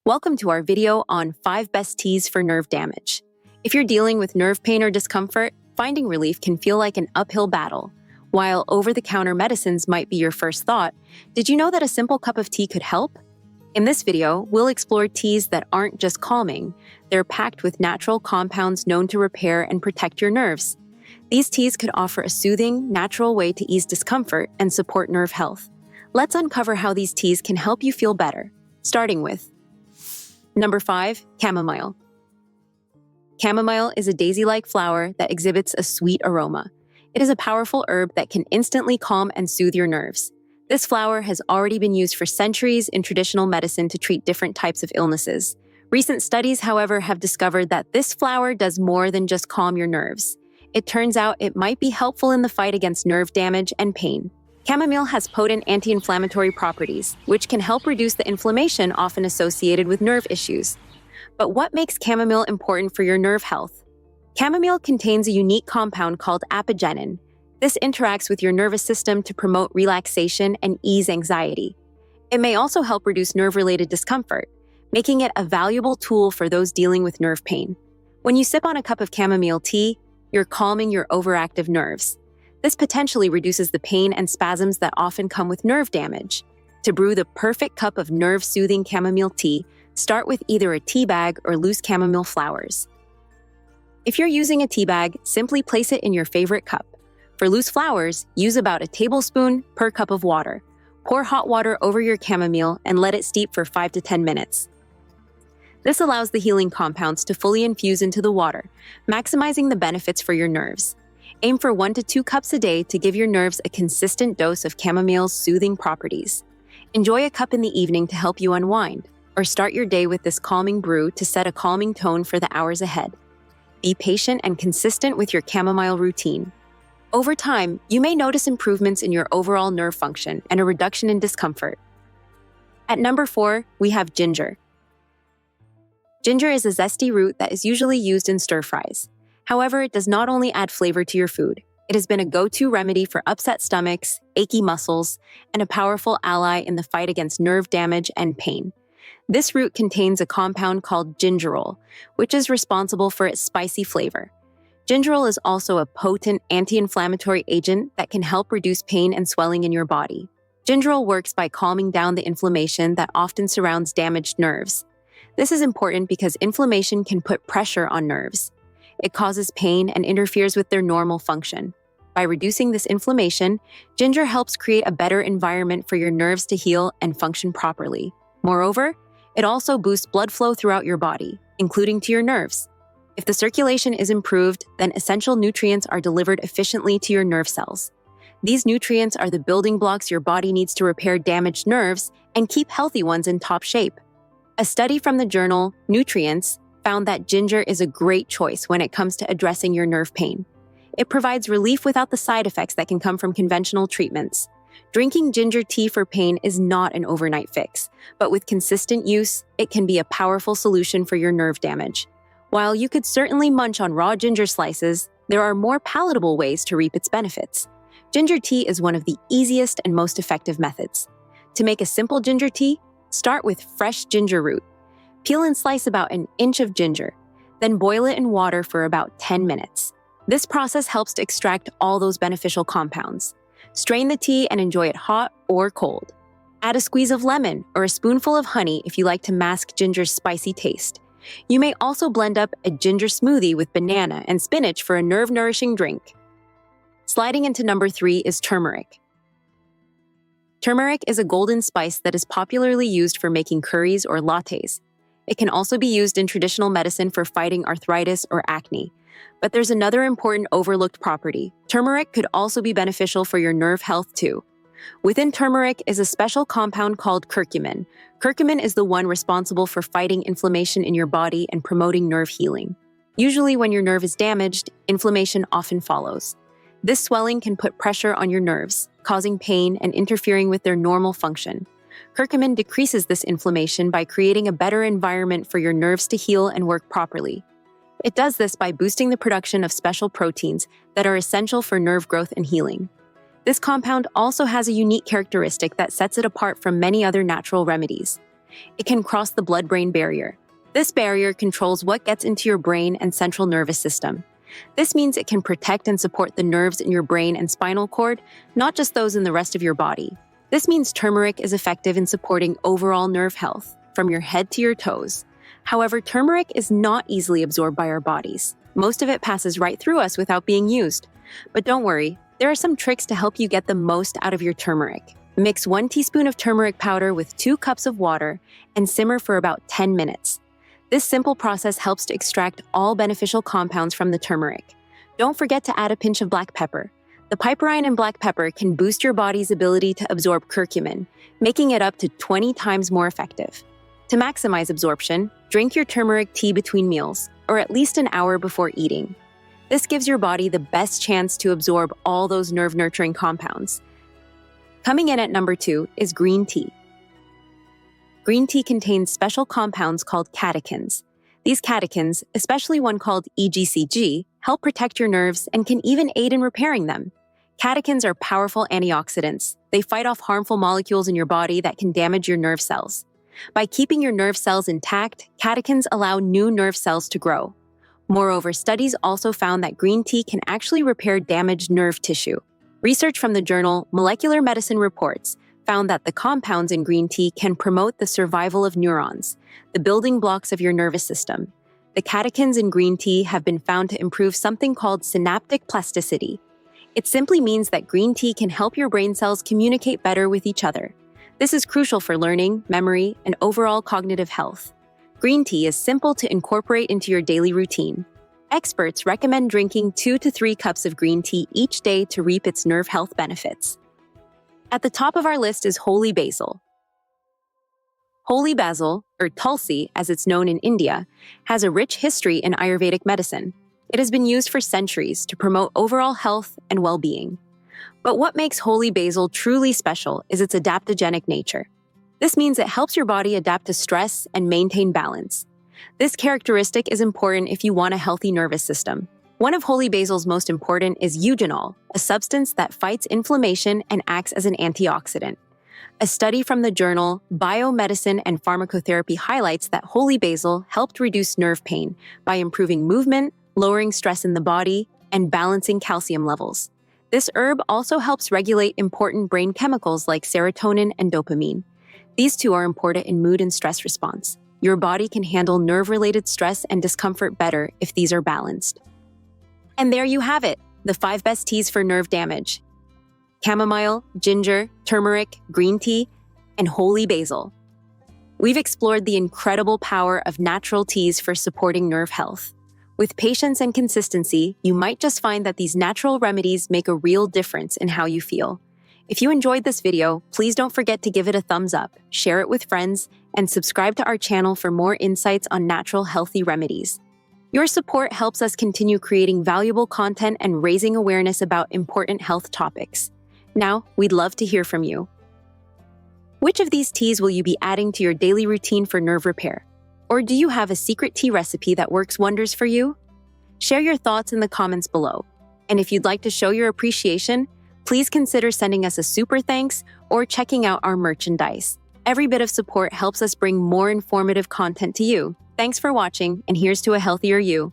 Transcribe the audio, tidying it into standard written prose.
Welcome to our video on 5 best teas for nerve damage. If you're dealing with nerve pain or discomfort, finding relief can feel like an uphill battle. While over-the-counter medicines might be your first thought, did you know that a simple cup of tea could help? In this video, we'll explore teas that aren't just calming, they're packed with natural compounds known to repair and protect your nerves. These teas could offer a soothing, natural way to ease discomfort and support nerve health. Let's uncover how these teas can help you feel better, starting with Number 5. Chamomile. Chamomile is a daisy-like flower that exhibits a sweet aroma. It is a powerful herb that can instantly calm and soothe your nerves. This flower has already been used for centuries in traditional medicine to treat different types of illnesses. Recent studies, however, have discovered that this flower does more than just calm your nerves. It turns out it might be helpful in the fight against nerve damage and pain. Chamomile has potent anti-inflammatory properties, which can help reduce the inflammation often associated with nerve issues. But what makes chamomile important for your nerve health? Chamomile contains a unique compound called apigenin. This interacts with your nervous system to promote relaxation and ease anxiety. It may also help reduce nerve-related discomfort, making it a valuable tool for those dealing with nerve pain. When you sip on a cup of chamomile tea, you're calming your overactive nerves. This potentially reduces the pain and spasms that often come with nerve damage. To brew the perfect cup of nerve-soothing chamomile tea, start with either a tea bag or loose chamomile flowers. If you're using a tea bag, simply place it in your favorite cup. For loose flowers, use about a tablespoon per cup of water. Pour hot water over your chamomile and let it steep for 5 to 10 minutes. This allows the healing compounds to fully infuse into the water, maximizing the benefits for your nerves. Aim for 1 to 2 cups a day to give your nerves a consistent dose of chamomile's soothing properties. Enjoy a cup in the evening to help you unwind, or start your day with this calming brew to set a calming tone for the hours ahead. Be patient and consistent with your chamomile routine. Over time, you may notice improvements in your overall nerve function and a reduction in discomfort. At number 4, we have ginger. Ginger is a zesty root that is usually used in stir-fries. However, it does not only add flavor to your food. It has been a go-to remedy for upset stomachs, achy muscles, and a powerful ally in the fight against nerve damage and pain. This root contains a compound called gingerol, which is responsible for its spicy flavor. Gingerol is also a potent anti-inflammatory agent that can help reduce pain and swelling in your body. Gingerol works by calming down the inflammation that often surrounds damaged nerves. This is important because inflammation can put pressure on nerves. It causes pain and interferes with their normal function. By reducing this inflammation, ginger helps create a better environment for your nerves to heal and function properly. Moreover, it also boosts blood flow throughout your body, including to your nerves. If the circulation is improved, then essential nutrients are delivered efficiently to your nerve cells. These nutrients are the building blocks your body needs to repair damaged nerves and keep healthy ones in top shape. A study from the journal Nutrients found that ginger is a great choice when it comes to addressing your nerve pain. It provides relief without the side effects that can come from conventional treatments. Drinking ginger tea for pain is not an overnight fix, but with consistent use, it can be a powerful solution for your nerve damage. While you could certainly munch on raw ginger slices, there are more palatable ways to reap its benefits. Ginger tea is one of the easiest and most effective methods. To make a simple ginger tea, start with fresh ginger root. Peel and slice about an inch of ginger, then boil it in water for about 10 minutes. This process helps to extract all those beneficial compounds. Strain the tea and enjoy it hot or cold. Add a squeeze of lemon or a spoonful of honey if you like to mask ginger's spicy taste. You may also blend up a ginger smoothie with banana and spinach for a nerve-nourishing drink. Sliding into number 3 is turmeric. Turmeric is a golden spice that is popularly used for making curries or lattes. It can also be used in traditional medicine for fighting arthritis or acne. But there's another important overlooked property. Turmeric could also be beneficial for your nerve health too. Within turmeric is a special compound called curcumin. Curcumin is the one responsible for fighting inflammation in your body and promoting nerve healing. Usually when your nerve is damaged, inflammation often follows. This swelling can put pressure on your nerves, causing pain and interfering with their normal function. Curcumin decreases this inflammation by creating a better environment for your nerves to heal and work properly. It does this by boosting the production of special proteins that are essential for nerve growth and healing. This compound also has a unique characteristic that sets it apart from many other natural remedies. it can cross the blood-brain barrier. This barrier controls what gets into your brain and central nervous system. This means it can protect and support the nerves in your brain and spinal cord, not just those in the rest of your body. This means turmeric is effective in supporting overall nerve health, from your head to your toes. However, turmeric is not easily absorbed by our bodies. Most of it passes right through us without being used. But don't worry, there are some tricks to help you get the most out of your turmeric. Mix 1 teaspoon of turmeric powder with 2 cups of water and simmer for about 10 minutes. This simple process helps to extract all beneficial compounds from the turmeric. Don't forget to add a pinch of black pepper. The piperine in black pepper can boost your body's ability to absorb curcumin, making it up to 20 times more effective. To maximize absorption, drink your turmeric tea between meals, or at least an hour before eating. This gives your body the best chance to absorb all those nerve-nurturing compounds. Coming in at number 2 is green tea. Green tea contains special compounds called catechins. These catechins, especially one called EGCG, help protect your nerves and can even aid in repairing them. Catechins are powerful antioxidants. They fight off harmful molecules in your body that can damage your nerve cells. By keeping your nerve cells intact, catechins allow new nerve cells to grow. Moreover, studies also found that green tea can actually repair damaged nerve tissue. Research from the journal Molecular Medicine Reports found that the compounds in green tea can promote the survival of neurons, the building blocks of your nervous system. The catechins in green tea have been found to improve something called synaptic plasticity. It simply means that green tea can help your brain cells communicate better with each other. This is crucial for learning, memory, and overall cognitive health. Green tea is simple to incorporate into your daily routine. Experts recommend drinking 2 to 3 cups of green tea each day to reap its nerve health benefits. At the top of our list is holy basil. Holy basil, or tulsi as it's known in India, has a rich history in Ayurvedic medicine. It has been used for centuries to promote overall health and well-being. But what makes holy basil truly special is its adaptogenic nature. This means it helps your body adapt to stress and maintain balance. This characteristic is important if you want a healthy nervous system. One of holy basil's most important is eugenol, a substance that fights inflammation and acts as an antioxidant. A study from the journal Biomedicine and Pharmacotherapy highlights that holy basil helped reduce nerve pain by improving movement, lowering stress in the body, and balancing calcium levels. This herb also helps regulate important brain chemicals like serotonin and dopamine. These two are important in mood and stress response. Your body can handle nerve-related stress and discomfort better if these are balanced. And there you have it, the 5 best teas for nerve damage. Chamomile, ginger, turmeric, green tea, and holy basil. We've explored the incredible power of natural teas for supporting nerve health. With patience and consistency, you might just find that these natural remedies make a real difference in how you feel. If you enjoyed this video, please don't forget to give it a thumbs up, share it with friends, and subscribe to our channel for more insights on natural healthy remedies. Your support helps us continue creating valuable content and raising awareness about important health topics. Now, we'd love to hear from you. Which of these teas will you be adding to your daily routine for nerve repair? Or do you have a secret tea recipe that works wonders for you? Share your thoughts in the comments below. And if you'd like to show your appreciation, please consider sending us a super thanks or checking out our merchandise. Every bit of support helps us bring more informative content to you. Thanks for watching, and here's to a healthier you.